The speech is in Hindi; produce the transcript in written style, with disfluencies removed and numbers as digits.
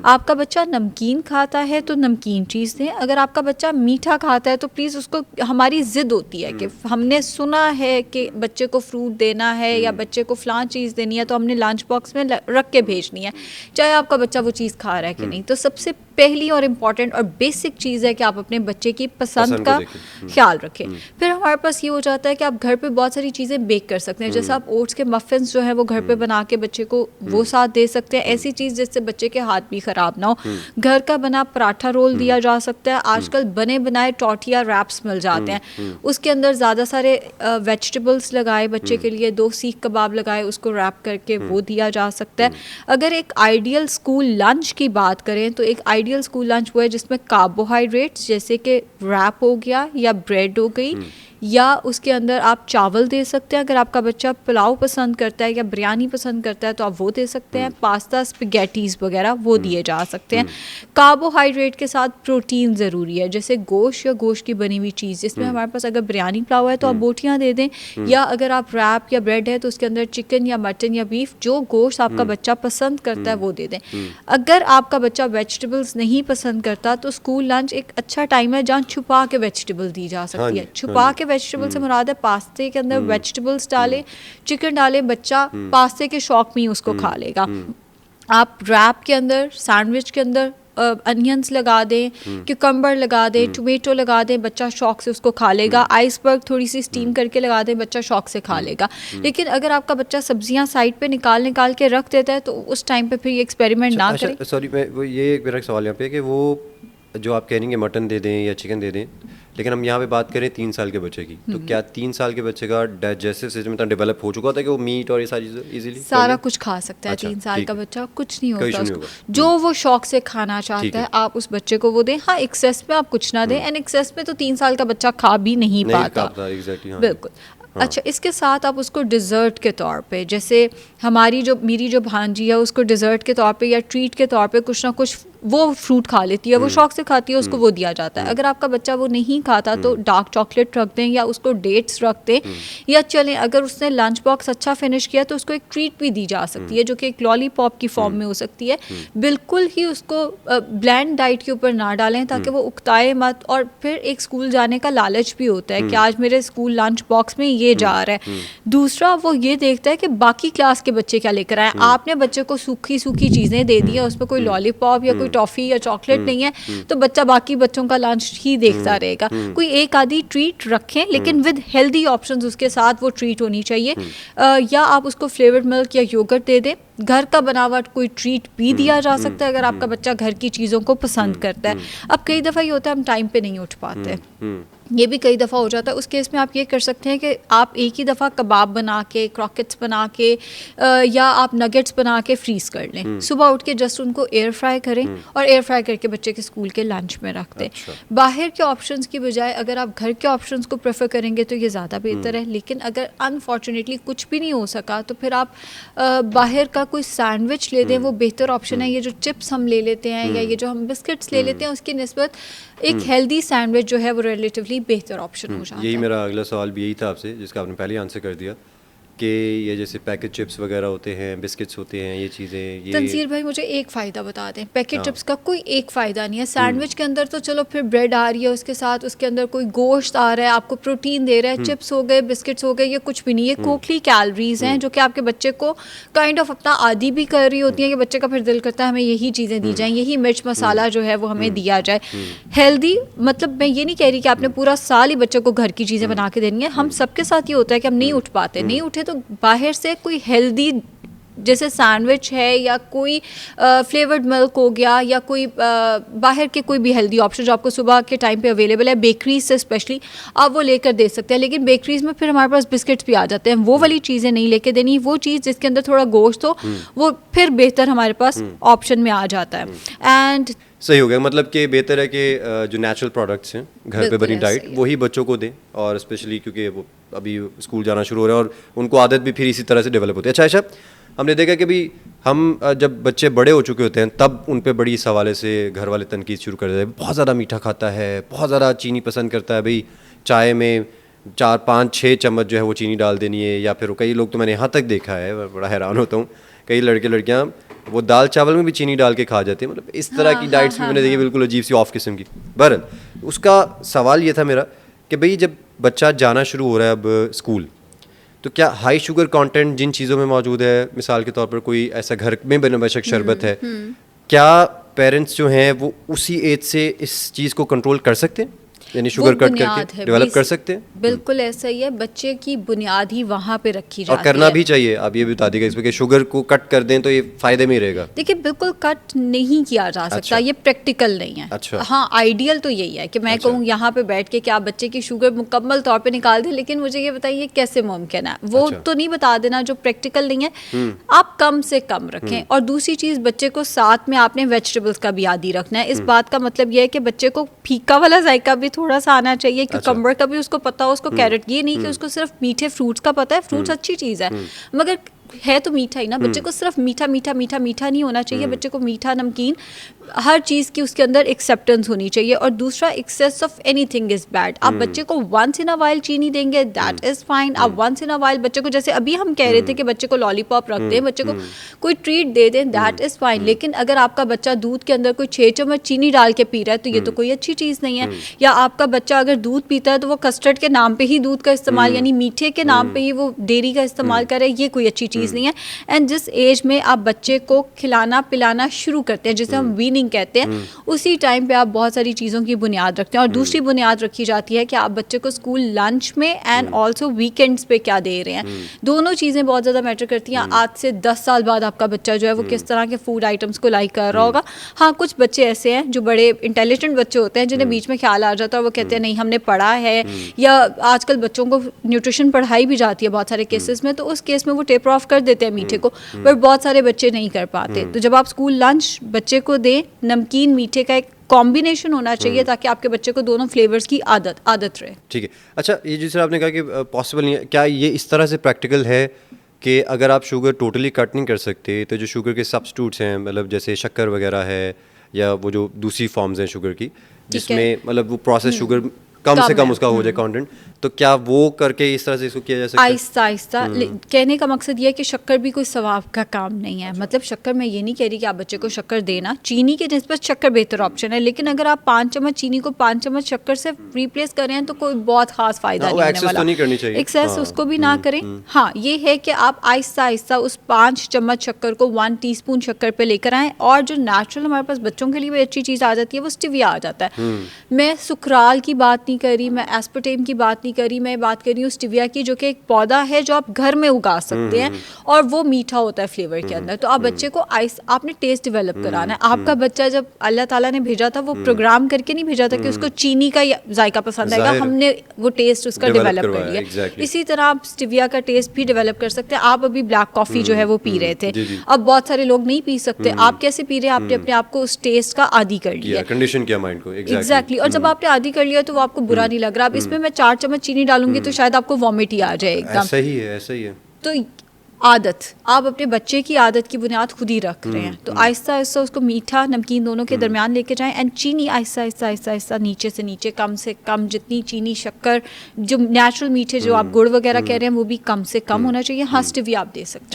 आपका बच्चा नमकीन खाता है तो नमकीन चीज़ दें, अगर आपका बच्चा मीठा खाता है तो प्लीज़ उसको, हमारी ज़िद होती है कि हमने सुना है कि बच्चे को फ्रूट देना है या बच्चे को फ़लाँ चीज़ देनी है तो हमने लंच बॉक्स में रख के भेजनी है, चाहे आपका बच्चा वो चीज़ खा रहा है कि नहीं। तो सबसे पहली और इम्पॉर्टेंट और बेसिक चीज़ है कि आप अपने बच्चे की पसंद का ख्याल रखें। फिर हमारे पास ये हो जाता है कि आप घर पे बहुत सारी चीज़ें बेक कर सकते हैं, जैसे आप ओट्स के मफ़िन्स जो है वो घर पे बना के बच्चे को वो साथ दे सकते हैं। ऐसी चीज़ जिससे बच्चे के हाथ भी ख़राब ना हो। घर का बना पराठा रोल दिया जा सकता है। आजकल बने बनाए टॉर्टिया रैप्स मिल जाते हैं, उसके अंदर ज़्यादा सारे वेजिटेबल्स लगाए बच्चे के लिए, 2 सीख कबाब लगाए, उसको रैप करके वो दिया जा सकता है। अगर एक आइडियल स्कूल लंच की बात करें तो एक आइडियल स्कूल लंच वो है जिसमें कार्बोहाइड्रेट्स जैसे कि रैप हो गया या ब्रेड हो गई, या उसके अंदर आप चावल दे सकते हैं। अगर आपका बच्चा पुलाव पसंद करता है या बिरयानी पसंद करता है तो आप वो दे सकते हैं। पास्ता, स्पगेटीज़ वगैरह वो दिए जा सकते हैं। कार्बोहाइड्रेट के साथ प्रोटीन ज़रूरी है, जैसे गोश्त या गोश्त की बनी हुई चीज़, जिसमें हमारे पास अगर बिरयानी पुलाव है तो आप बोटियाँ दे दें, या अगर आप रैप या ब्रेड है तो उसके अंदर चिकन या मटन या बीफ, जो गोश्त आपका बच्चा पसंद करता है वो दे दें। अगर आपका बच्चा वेजिटेबल्स नहीं पसंद करता तो स्कूल लंच एक अच्छा टाइम है जहाँ छुपा के वेजिटेबल दी जा सकती है। छुपा के वेजिटेबल से मुराद है पास्ते के अंदर वेजिटेबल्स डालें, चिकन डालें, बच्चा पास्ते के शौक में ही उसको खा लेगा। आप रैप के अंदर, सैंडविच के अंदर अनियंस लगा दें, क्यूकम्बर लगा दें, टोमेटो लगा दें, बच्चा शौक से उसको खा लेगा। आइसबर्ग थोड़ी सी स्टीम करके लगा दें, बच्चा शौक से खा लेगा। लेकिन अगर आपका बच्चा सब्जियां साइड पे निकाल के रख देता है तो उस टाइम पे फिर ये एक्सपेरिमेंट ना करें। सॉरी, मैं वो ये एक मेरा सवाल यहाँ पे है कि वो जो आप कह रही हैं मटन दे दें या चिकन दे दें, लेकिन हम यहाँ पे बात करें 3 साल के बच्चे की, तो क्या 3 साल के बच्चे का डाइजेस्टिव सिस्टम इतना डेवलप हो चुका था कि वो मीट और ये सारी चीज़ें इजीली सारा कुछ खा सकता है? 3 साल का बच्चा कुछ नहीं होता उसको, जो वो शौक से खाना चाहता है आप उस बच्चे को वो दें। हाँ, एक्सेस में आप कुछ ना दें, एंड एक्सेस में तो 3 साल का बच्चा खा भी नहीं पाता। बिल्कुल। अच्छा, इसके साथ आप उसको डिज़र्ट के तौर पे, जैसे मेरी जो भांजी है उसको डिज़र्ट के तौर पे या ट्रीट के तौर पे कुछ ना कुछ, वो फ्रूट खा लेती है, वो शौक से खाती है, उसको वो दिया जाता है। अगर आपका बच्चा वो नहीं खाता तो डार्क चॉकलेट रख दें या उसको डेट्स रख दें, या चलें अगर उसने लंच बॉक्स अच्छा फिनिश किया तो उसको एक ट्रीट भी दी जा सकती है जो कि एक लॉलीपॉप की फॉर्म में हो सकती है। बिल्कुल ही उसको ब्लैंड डाइट के ऊपर ना डालें ताकि वो उकताए मत, और फिर एक स्कूल जाने का लालच भी होता है कि आज मेरे स्कूल लंच बॉक्स में ये जा रहा है। दूसरा, वो ये देखता है कि बाकी क्लास के बच्चे क्या लेकर आए। आपने बच्चे को सूखी चीज़ें दे दी है, उसमें कोई लॉलीपॉप या कोई टॉफ़ी या चॉकलेट नहीं है, तो बच्चा बाकी बच्चों का लंच ही देखता रहेगा। कोई एक आधी ट्रीट रखें, लेकिन विद हेल्दी ऑप्शंस उसके साथ वो ट्रीट होनी चाहिए। या आप उसको फ्लेवर्ड मिल्क या योगर्ट दे दें। घर का बनावट कोई ट्रीट भी दिया जा सकता है अगर आपका बच्चा घर की चीज़ों को पसंद करता है। अब कई दफ़ा ये होता है हम टाइम पे नहीं उठ पाते, ये भी कई दफ़ा हो जाता है। उस केस में आप ये कर सकते हैं कि आप एक ही दफ़ा कबाब बना के, क्रॉकेट्स बना के या आप नगेट्स बना के फ्रीज़ कर लें। सुबह उठ के जस्ट उनको एयर फ्राई करें और एयर फ्राई करके बच्चे के स्कूल के लंच में रख दें। बाहर के ऑप्शंस की बजाय अगर आप घर के ऑप्शंस को प्रेफर करेंगे तो ये ज़्यादा बेहतर है। लेकिन अगर अनफॉर्चुनेटली कुछ भी नहीं हो सका तो फिर आप बाहर का कोई सैंडविच ले दें, वो बेहतर ऑप्शन है। ये जो चिप्स हम ले लेते हैं या ये जो हम बिस्किट्स ले लेते हैं उसकी निस्बत एक हेल्दी सैंडविच जो है वो रिलेटिवली बेहतर ऑप्शन हो जाता है। यही मेरा अगला सवाल भी यही था आपसे, जिसका आपने पहले आंसर कर दिया कि ये जैसे पैकेट चिप्स वगैरह होते हैं, बिस्किट्स होते हैं, ये चीज़ें, ये तंसीर भाई मुझे एक फ़ायदा बता दें, पैकेट चिप्स का कोई एक फ़ायदा नहीं है। सैंडविच के अंदर तो चलो फिर ब्रेड आ रही है उसके साथ, उसके अंदर कोई गोश्त आ रहा है, आपको प्रोटीन दे रहा है। चिप्स हो गए, बिस्किट्स हो गए, ये कुछ भी नहीं, ये खोखली कैलोरीज हैं जो कि आपके बच्चे को काइंड ऑफ अपना आदी भी कर रही होती हैं कि बच्चे का फिर दिल करता है हमें यही चीज़ें दी जाएँ, यही मिर्च मसाला जो है वो हमें दिया जाए। हेल्दी मतलब मैं ये नहीं कह रही कि आपने पूरा साल ही बच्चे को घर की चीज़ें बना के देनी है। हम सबके साथ ये होता है कि हम नहीं उठ पाते, नहीं उठे तो बाहर से कोई हेल्दी जैसे सैंडविच है या कोई फ्लेवर्ड मिल्क हो गया या कोई बाहर के कोई भी हेल्दी ऑप्शन जो आपको सुबह के टाइम पे अवेलेबल है, बेकरीज से स्पेशली आप वो लेकर दे सकते हैं। लेकिन बेकरीज में फिर हमारे पास बिस्किट्स भी आ जाते हैं, वो वाली चीज़ें नहीं लेके देनी। वो चीज़ जिसके अंदर थोड़ा गोश्त हो वो फिर बेहतर हमारे पास ऑप्शन में आ जाता है। एंड सही हो गया, मतलब कि बेहतर है कि जो नेचुरल प्रोडक्ट्स हैं घर पे बनी डाइट वही बच्चों को दें, और स्पेशली क्योंकि वो अभी स्कूल जाना शुरू हो रहा है और उनको आदत भी फिर इसी तरह से डेवलप होती है। अच्छा, हमने देखा कि भी हम जब बच्चे बड़े हो चुके होते हैं तब उन पे बड़ी इस हवाले से घर वाले तनकीद शुरू कर देते हैं, बहुत ज़्यादा मीठा खाता है, बहुत ज़्यादा चीनी पसंद करता है, भाई चाय में 4, 5, 6 चम्मच जो है वो चीनी डाल देनी है। या फिर कई लोग तो मैंने यहाँ तक देखा है, बड़ा हैरान होता हूँ, कई लड़के लड़कियाँ वो दाल चावल में भी चीनी डाल के खा जाते हैं, मतलब इस तरह की डाइट्स भी मैंने देखी, बिल्कुल अजीब सी ऑफ किस्म की। बहरहाल उसका सवाल ये था मेरा कि भाई जब बच्चा जाना शुरू हो रहा है अब स्कूल, तो क्या हाई शुगर कंटेंट जिन चीज़ों में मौजूद है, मिसाल के तौर पर कोई ऐसा घर में बना बेशक शरबत है, क्या पेरेंट्स जो हैं वो उसी एज से इस चीज़ को कंट्रोल कर सकते हैं, यानी शुगर कट करके डेवलप कर सकते हैं? बिल्कुल ऐसा ही है, बच्चे की बुनियाद ही वहाँ पे रखी जाती है। और करना भी चाहिए। आप ये भी बता दीजिएगा इसमें कि शुगर को कट कर दें तो ये फायदे में ही रहेगा। देखिए बिल्कुल कट नहीं किया जा सकता। अच्छा। ये प्रैक्टिकल नहीं है। अच्छा। हाँ, आइडियल तो यही है कि मैं कहूँ यहाँ पे बैठ के कि आप बच्चे की शुगर मुकम्मल तौर पे निकाल दें, लेकिन मुझे ये बताइए कैसे मुमकिन है? वो तो नहीं बता देना जो प्रैक्टिकल नहीं है। आप कम से कम रखें। और दूसरी चीज़, बच्चे को साथ में आपने वेजिटेबल्स का भी आदी रखना है। इस बात का मतलब ये है कि बच्चे को फीका वाला जायका भी थोड़ा सा आना चाहिए, क्यूकम्बर का भी उसको पता हो, उसको कैरेट, ये नहीं कि उसको सिर्फ मीठे फ्रूट्स का पता है। फ्रूट्स अच्छी चीज़ है मगर है तो मीठा ही ना। बच्चे को सिर्फ मीठा मीठा मीठा मीठा नहीं होना चाहिए। बच्चे को मीठा, नमकीन, हर चीज़ की उसके अंदर एक्सेप्टेंस होनी चाहिए। और दूसरा, excess of anything is bad. आप बच्चे को वंस इन अ वाइल चीनी देंगे, दैट इज़ फाइन। आप वंस इन अ वाइल बच्चे को, जैसे अभी हम कह रहे थे कि बच्चे को लॉलीपॉप रख दें, बच्चे को कोई ट्रीट दे दें, दैट इज़ फाइन। लेकिन अगर आपका बच्चा दूध के अंदर कोई 6 चम्मच चीनी डाल के पी रहा है तो ये तो कोई अच्छी चीज़ नहीं है। या आपका बच्चा अगर दूध पीता है तो वो कस्टर्ड के नाम पे ही दूध का इस्तेमाल, यानी मीठे के नाम पे ही वो डेयरी का इस्तेमाल करे, ये कोई अच्छी चीज़ नहीं है। एंड जिस एज में आप बच्चे को खिलाना पिलाना शुरू करते हैं, जिसे हम वीनिंग कहते हैं, उसी टाइम पे आप बहुत सारी चीज़ों की बुनियाद रखते हैं। और दूसरी बुनियाद रखी जाती है कि आप बच्चे को स्कूल लंच में एंड ऑल्सो वीकेंड्स पे क्या दे रहे हैं। दोनों चीज़ें बहुत ज़्यादा मैटर करती हैं। आज से 10 साल बाद आपका बच्चा जो है वो किस तरह के फूड आइटम्स को लाइक कर रहा होगा। हाँ, कुछ बच्चे ऐसे हैं जो बड़े इंटेलिजेंट बच्चे होते हैं जिन्हें बीच में ख्याल आ जाता है और वो कहते हैं नहीं हमने पढ़ा है, या आजकल बच्चों को न्यूट्रिशन पढ़ाई भी जाती है बहुत सारे केसेस में, तो उस केस में वो टेपर ऑफ कर देते हैं मीठे को, पर बहुत सारे बच्चे नहीं कर पाते। तो जब आप स्कूल लंच बच्चे को दें, नमकीन मीठे का एक कॉम्बिनेशन होना चाहिए ताकि आपके बच्चे को दोनों फ्लेवर्स की आदत रहे। ठीक है। अच्छा, ये जिस तरह आपने कहा कि पॉसिबल नहीं है, क्या ये इस तरह से प्रैक्टिकल है कि अगर आप शुगर टोटली कट नहीं कर सकते तो जो शुगर के सब्स्टिट्यूट्स हैं, मतलब जैसे शक्कर वगैरह है या वो जो दूसरी फॉर्म्स हैं शुगर की, जिसमें मतलब वो प्रोसेस शुगर कम से कम उसका हो जाए कंटेंट, तो क्या वो करके इस तरह से इसको किया जा सकता है? आहिस्ता आहिस्ता। कहने का मकसद ये है कि शक्कर भी कोई सवाब का काम नहीं है। मतलब शक्कर, मैं ये नहीं कह रही कि आप बच्चे को शक्कर देना, चीनी के निस्बत शक्कर बेहतर ऑप्शन है, लेकिन अगर आप 5 चम्मच चीनी को 5 चम्मच शक्कर से रिप्लेस करें तो कोई बहुत खास फायदा नहीं होने वाला। नहीं करनी चाहिए एक्सेस उसको भी ना करें। हाँ, ये है कि आप आहिस्ता आहिस्ता उस 5 चम्मच शक्कर को 1 टीस्पून शक्कर पे लेकर आएँ। और जो नेचुरल हमारे पास बच्चों के लिए भी अच्छी चीज़ आ जाती है वो स्टिविया आ जाता है। मैं सुकराल की बात नहीं कर रही, मैं एस्पार्टेम की बात नहीं कर रही, मैं बात कर रही हूँ स्टिविया की, जो कि एक पौधा है जो आप घर में उगा सकते हैं और वो मीठा होता है फ्लेवर के अंदर। तो आप बच्चे को आपने टेस्ट डेवलप कराना है। आपका बच्चा जब अल्लाह ताला ने भेजा था वो प्रोग्राम करके नहीं भेजा था कि उसको चीनी का जायका पसंद आएगा, हमने वो टेस्ट उसका डेवलप कर लिया। इसी तरह आप स्टिविया का टेस्ट भी डेवलप कर सकते हैं। आप अभी ब्लैक कॉफ़ी जो है वो पी रहे थे, अब बहुत सारे लोग नहीं पी सकते, आप कैसे पी रहे हैं? आपने अपने आप को उस टेस्ट का आदी कर लिया, कंडीशन किया माइंड को। एग्जैक्टली। और जब आपने आदी कर लिया तो वो आपको बुरा नहीं लग रहा। अब इसमें मैं 4 चम्मच चीनी डालूंगी तो शायद आपको वॉमिट ही आ जाए एकदम। ऐसा ही है, ऐसा ही है। तो आदत, आप अपने बच्चे की आदत की बुनियाद खुद ही रख रहे हैं, तो आहिस्ता आहिस्ता उसको मीठा नमकीन दोनों के दरमियान लेके जाएं। एंड चीनी आहिस्ता आहिस्ता आहिस्ता आहिस्ता नीचे से नीचे, कम से कम जितनी चीनी शक्कर, जो नेचुरल मीठे जो आप गुड़ वगैरह कह रहे हैं वो भी कम से कम होना चाहिए। हाँ, स्टिविया आप दे सकते हैं।